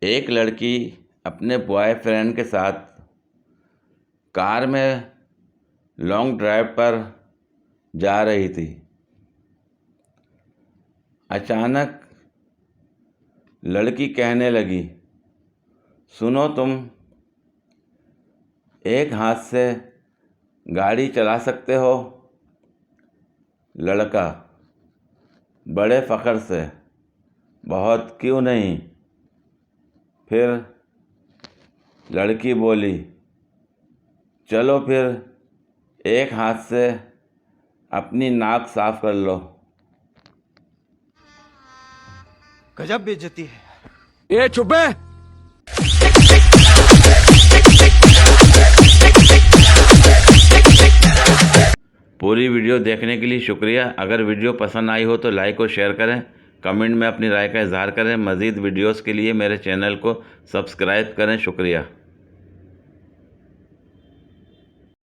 एक लड़की अपने बॉयफ्रेंड के साथ कार में लॉन्ग ड्राइव पर जा रही थी। अचानक लड़की कहने लगी, सुनो, तुम एक हाथ से गाड़ी चला सकते हो? लड़का बड़े फ़ख्र से, बहुत, क्यों नहीं। फिर लड़की बोली, चलो फिर एक हाथ से अपनी नाक साफ कर लो। गजब बेइज्जती है। ए चुप है। पूरी वीडियो देखने के लिए शुक्रिया। अगर वीडियो पसंद आई हो तो लाइक और शेयर करें, कमेंट में अपनी राय का इजहार करें। मज़ीद वीडियोस के लिए मेरे चैनल को सब्सक्राइब करें। शुक्रिया।